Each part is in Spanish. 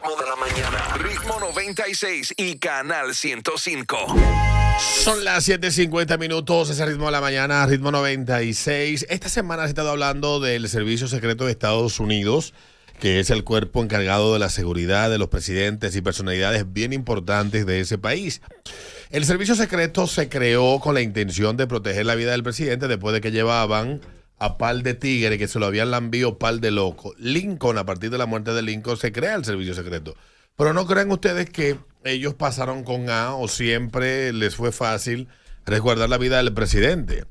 ritmo de la mañana. Ritmo 96 y Canal 105. Son las 7:50, ese ritmo de la mañana, ritmo 96. Esta semana se ha estado hablando del Servicio Secreto de Estados Unidos, que es el cuerpo encargado de la seguridad de los presidentes y personalidades bien importantes de ese país. El Servicio Secreto se creó con la intención de proteger la vida del presidente después de que llevaban a par de tigres que se lo habían lambido par de locos. Lincoln, a partir de la muerte de Lincoln, se crea el Servicio Secreto. Pero no crean ustedes que ellos pasaron con A o siempre les fue fácil resguardar la vida del presidente.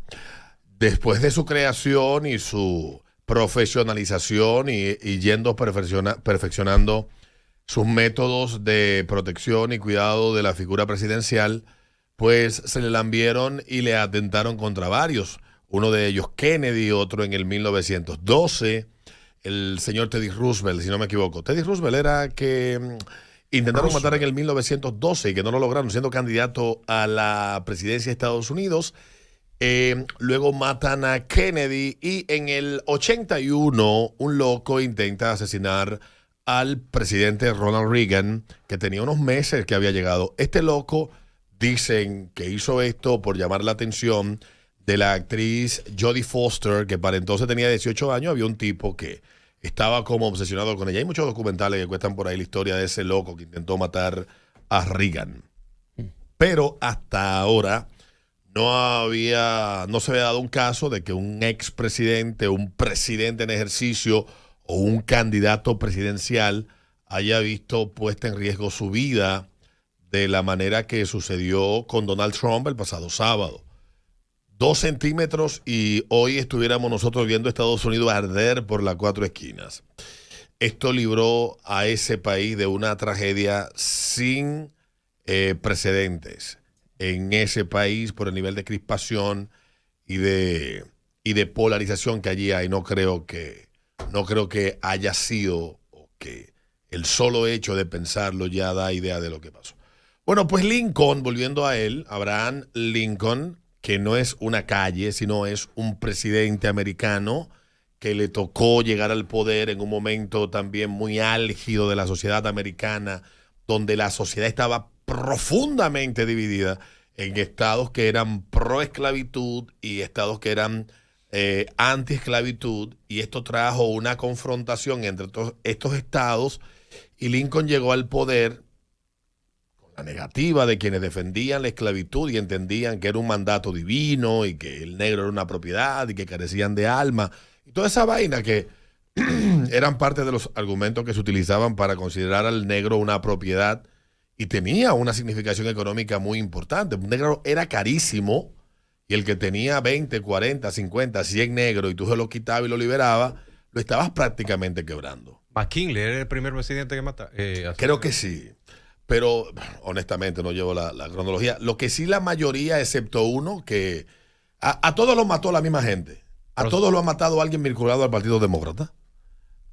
Después de su creación y su profesionalización y yendo perfeccionando sus métodos de protección y cuidado de la figura presidencial, pues se le lambieron y le atentaron contra varios. Uno de ellos Kennedy, otro en el 1912, el señor Teddy Roosevelt, si no me equivoco. Teddy Roosevelt era que intentaron matar en el 1912 y que no lo lograron, siendo candidato a la presidencia de Estados Unidos. Luego matan a Kennedy y en el 81 un loco intenta asesinar al presidente Ronald Reagan, que tenía unos meses que había llegado. Este loco dicen que hizo esto por llamar la atención de la actriz Jodie Foster, que para entonces tenía 18 años. Había un tipo que estaba como obsesionado con ella. Hay muchos documentales que cuentan por ahí la historia de ese loco que intentó matar a Reagan. Pero hasta ahora no se había dado un caso de que un expresidente, un presidente en ejercicio o un candidato presidencial haya visto puesta en riesgo su vida de la manera que sucedió con Donald Trump el pasado sábado. 2 centímetros y hoy estuviéramos nosotros viendo Estados Unidos arder por las 4 esquinas. Esto libró a ese país de una tragedia sin precedentes en ese país por el nivel de crispación y de polarización que allí hay. No creo que haya sido, o que el solo hecho de pensarlo ya da idea de lo que pasó. Bueno, pues Lincoln, volviendo a él, Abraham Lincoln, que no es una calle, sino es un presidente americano que le tocó llegar al poder en un momento también muy álgido de la sociedad americana, donde la sociedad estaba profundamente dividida en estados que eran pro esclavitud y estados que eran anti esclavitud, y esto trajo una confrontación entre estos estados, y Lincoln llegó al poder la negativa de quienes defendían la esclavitud y entendían que era un mandato divino y que el negro era una propiedad y que carecían de alma. Y toda esa vaina que eran parte de los argumentos que se utilizaban para considerar al negro una propiedad y tenía una significación económica muy importante. Un negro era carísimo y el que tenía 20, 40, 50, 100 negros y tú se lo quitabas y lo liberabas, lo estabas prácticamente quebrando. McKinley era el primer presidente que mata. Creo que sí. Pero honestamente no llevo la cronología. Lo que sí la mayoría, excepto uno, que a todos los mató la misma gente. A todos lo ha matado alguien vinculado al Partido Demócrata.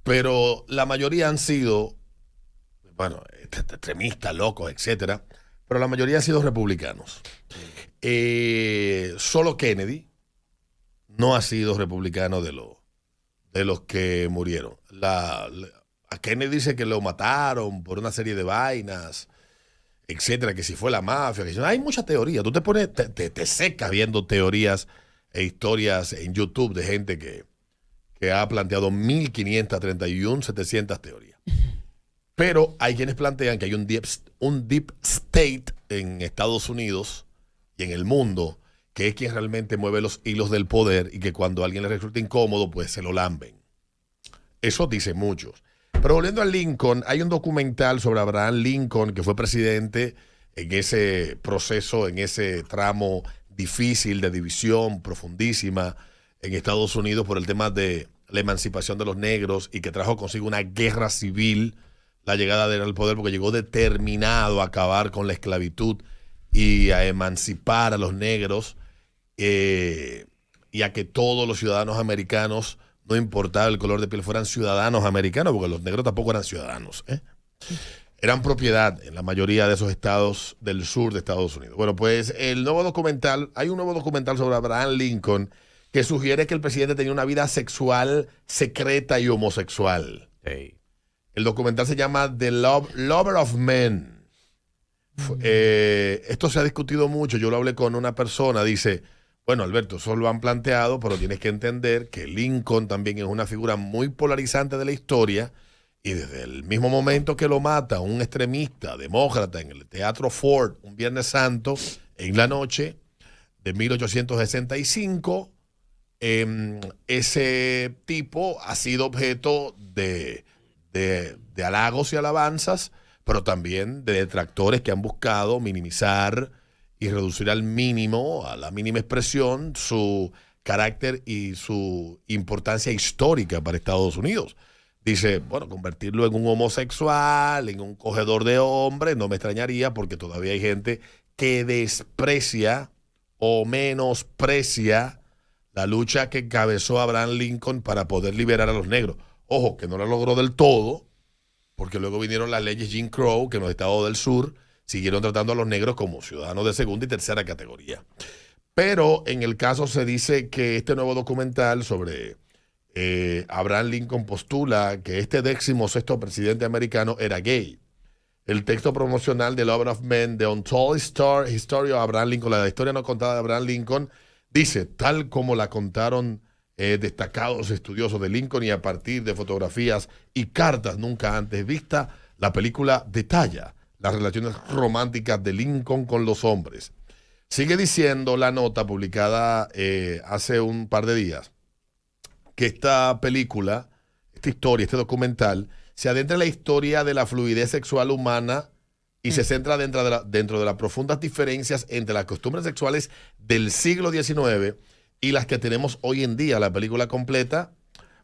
Pero la mayoría han sido, bueno, extremistas, locos, etcétera. Pero la mayoría han sido republicanos. Solo Kennedy no ha sido republicano de los que murieron. A Kennedy dice que lo mataron por una serie de vainas, etcétera, que si fue la mafia, que si no, hay muchas teorías. Tú te pones, te secas viendo teorías e historias en YouTube de gente que ha planteado 1531, 700 teorías. Pero hay quienes plantean que hay un deep state en Estados Unidos y en el mundo, que es quien realmente mueve los hilos del poder y que cuando a alguien le resulta incómodo, pues se lo lamben. Eso dicen muchos. Pero volviendo a Lincoln, hay un documental sobre Abraham Lincoln, que fue presidente en ese proceso, en ese tramo difícil de división profundísima en Estados Unidos por el tema de la emancipación de los negros y que trajo consigo una guerra civil, la llegada de él al poder, porque llegó determinado a acabar con la esclavitud y a emancipar a los negros y a que todos los ciudadanos americanos, no importaba el color de piel, fueran ciudadanos americanos, porque los negros tampoco eran ciudadanos, eran propiedad en la mayoría de esos estados del sur de Estados Unidos. Bueno, pues hay un nuevo documental sobre Abraham Lincoln que sugiere que el presidente tenía una vida sexual secreta y homosexual. Hey. El documental se llama Lover of Men. Esto se ha discutido mucho. Yo lo hablé con una persona. Dice, bueno, Alberto, eso lo han planteado, pero tienes que entender que Lincoln también es una figura muy polarizante de la historia. Y desde el mismo momento que lo mata un extremista demócrata en el Teatro Ford un Viernes Santo en la noche de 1865, ese tipo ha sido objeto de halagos y alabanzas, pero también de detractores que han buscado minimizar y reducir al mínimo, a la mínima expresión, su carácter y su importancia histórica para Estados Unidos. Dice, bueno, convertirlo en un homosexual, en un cogedor de hombres, no me extrañaría porque todavía hay gente que desprecia o menosprecia la lucha que encabezó Abraham Lincoln para poder liberar a los negros. Ojo, que no lo logró del todo, porque luego vinieron las leyes Jim Crow, que en los estados del sur siguieron tratando a los negros como ciudadanos de segunda y tercera categoría. Pero en el caso se dice que este nuevo documental sobre Abraham Lincoln postula que este 16º presidente americano era gay. El texto promocional de Lover of Men, The Untold History of Abraham Lincoln, la historia no contada de Abraham Lincoln, dice, tal como la contaron destacados estudiosos de Lincoln y a partir de fotografías y cartas nunca antes vistas, la película detalla las relaciones románticas de Lincoln con los hombres. Sigue diciendo la nota publicada hace un par de días que esta película, esta historia, este documental, se adentra en la historia de la fluidez sexual humana y se centra dentro de las profundas diferencias entre las costumbres sexuales del siglo XIX y las que tenemos hoy en día. La película completa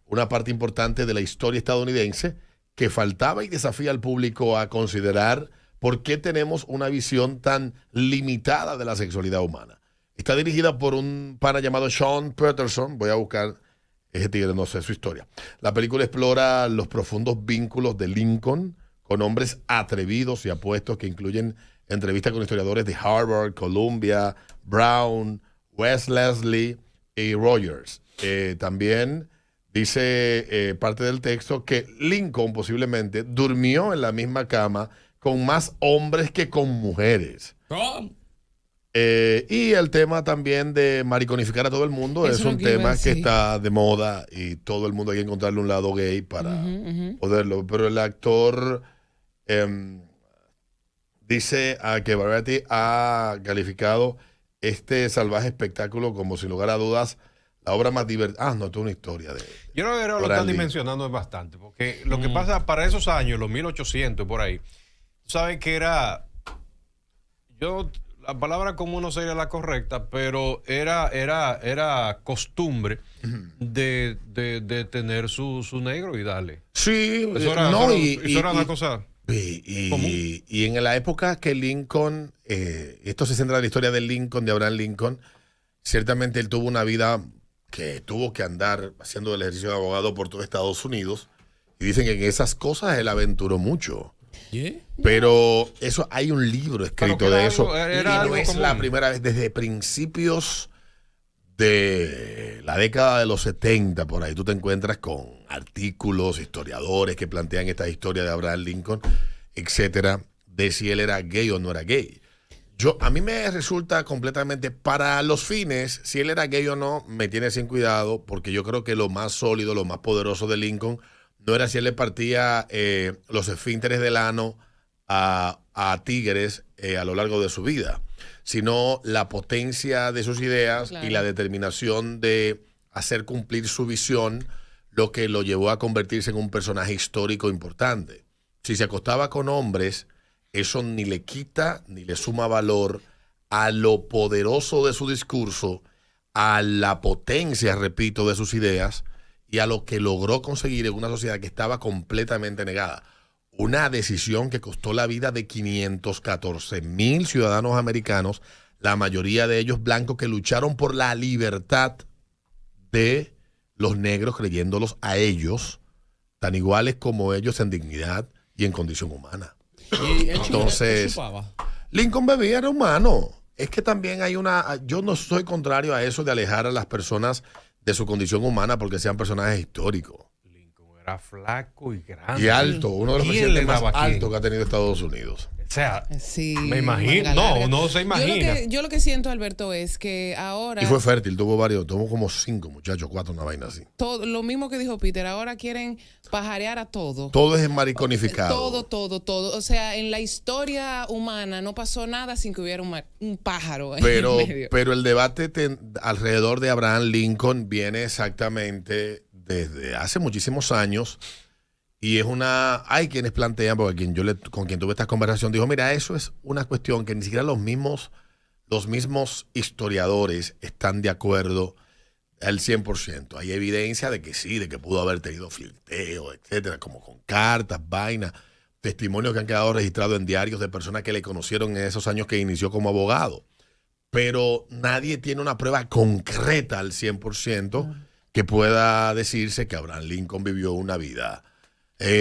una parte importante de la historia estadounidense que faltaba y desafía al público a considerar por qué tenemos una visión tan limitada de la sexualidad humana. Está dirigida por un pana llamado Sean Peterson. Voy a buscar ese tigre, no sé su historia. La película explora los profundos vínculos de Lincoln con hombres atrevidos y apuestos que incluyen entrevistas con historiadores de Harvard, Columbia, Brown, Wes Leslie y Rogers. También dice parte del texto que Lincoln posiblemente durmió en la misma cama con más hombres que con mujeres. Y el tema también de mariconificar a todo el mundo es un tema que está de moda y todo el mundo hay que encontrarle un lado gay para poderlo. Pero el actor dice que Variety ha calificado este salvaje espectáculo como, sin lugar a dudas, la obra más divertida. No, esto es una historia de... Yo creo que lo están dimensionando bastante, porque lo que pasa para esos años, los 1800 por ahí, sabes que era... La palabra común no sería la correcta, pero era costumbre de tener su negro y darle. Sí, eso era una cosa común. Y en la época que Lincoln, esto se centra en la historia de Lincoln, de Abraham Lincoln, ciertamente él tuvo una vida que tuvo que andar haciendo el ejercicio de abogado por todo Estados Unidos, y dicen que en esas cosas él aventuró mucho. Pero eso, hay un libro escrito de eso, y no es la primera vez. Desde principios de la década de los 70, por ahí tú te encuentras con artículos, historiadores que plantean esta historia de Abraham Lincoln, etcétera, de si él era gay o no era gay. A mí me resulta completamente, para los fines, si él era gay o no, me tiene sin cuidado, porque yo creo que lo más sólido, lo más poderoso de Lincoln no era si él le partía los esfínteres del ano a tigres a lo largo de su vida, sino la potencia de sus ideas, claro, y la determinación de hacer cumplir su visión, lo que lo llevó a convertirse en un personaje histórico importante. Si se acostaba con hombres, eso ni le quita ni le suma valor a lo poderoso de su discurso, a la potencia, repito, de sus ideas, y a lo que logró conseguir en una sociedad que estaba completamente negada. Una decisión que costó la vida de 514,000 ciudadanos americanos, la mayoría de ellos blancos, que lucharon por la libertad de los negros, creyéndolos a ellos tan iguales como ellos en dignidad y en condición humana. Entonces, Lincoln bebía, era humano. Es que también hay yo no soy contrario a eso de alejar a las personas de su condición humana porque sean personajes históricos. Lincoln era flaco y grande. Y alto, uno de los ¿Quién presidentes le más daba a quién? altos que ha tenido Estados Unidos. O sea, Sí, me imagino. manga larga. No se imagina. Yo lo que siento, Alberto, es que ahora Y fue fértil, tuvo como 5 muchachos, 4, una vaina así. todo, lo mismo que dijo Peter, ahora quieren pajarear a todo. Todo es mariconificado. Todo. O sea, en la historia humana no pasó nada sin que hubiera un pájaro en Pero, el medio. pero el debate alrededor de Abraham Lincoln viene exactamente desde hace muchísimos años. Y hay quienes plantean, porque con quien tuve esta conversación, dijo, mira, eso es una cuestión que ni siquiera los mismos historiadores están de acuerdo al 100%. Hay evidencia de que sí, de que pudo haber tenido flirteo, etcétera, como con cartas, vainas, testimonios que han quedado registrados en diarios de personas que le conocieron en esos años que inició como abogado. Pero nadie tiene una prueba concreta al 100% que pueda decirse que Abraham Lincoln vivió una vida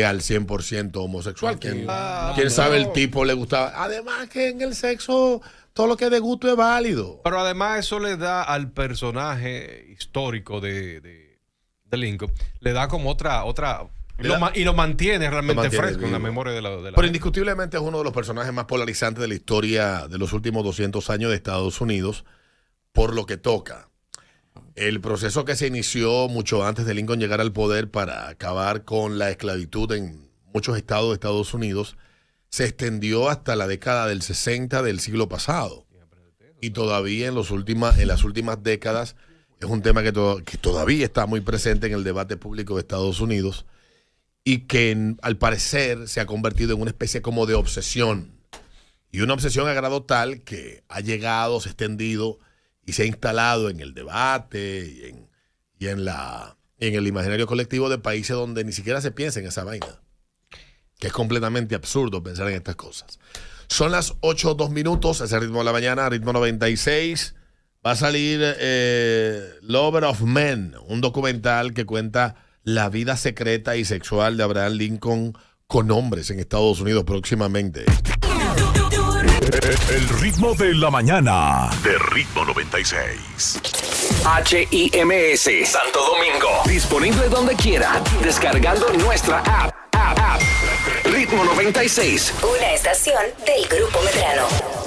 al 100% homosexual. ¿Quién sabe el tipo le gustaba? Además que en el sexo todo lo que es de gusto es válido. Pero además eso le da al personaje histórico de Lincoln, le da como otra y lo mantiene realmente fresco vivo en la memoria de la Pero indiscutiblemente es uno de los personajes más polarizantes de la historia de los últimos 200 años de Estados Unidos por lo que toca. El proceso que se inició mucho antes de Lincoln llegar al poder para acabar con la esclavitud en muchos estados de Estados Unidos se extendió hasta la década del 60 del siglo pasado. Y todavía en las últimas décadas es un tema que todavía está muy presente en el debate público de Estados Unidos y que al parecer se ha convertido en una especie como de obsesión. Y una obsesión a grado tal que ha llegado, se ha extendido y se ha instalado en el debate y en el imaginario colectivo de países donde ni siquiera se piensa en esa vaina. Que es completamente absurdo pensar en estas cosas. Son las 8:02, ese ritmo de la mañana, ritmo 96. Va a salir Lover of Men, un documental que cuenta la vida secreta y sexual de Abraham Lincoln con hombres en Estados Unidos próximamente. El ritmo de la mañana de Ritmo 96. HIMS Santo Domingo. Disponible donde quiera. Descargando nuestra app. Ritmo 96. Una estación del Grupo Medrano.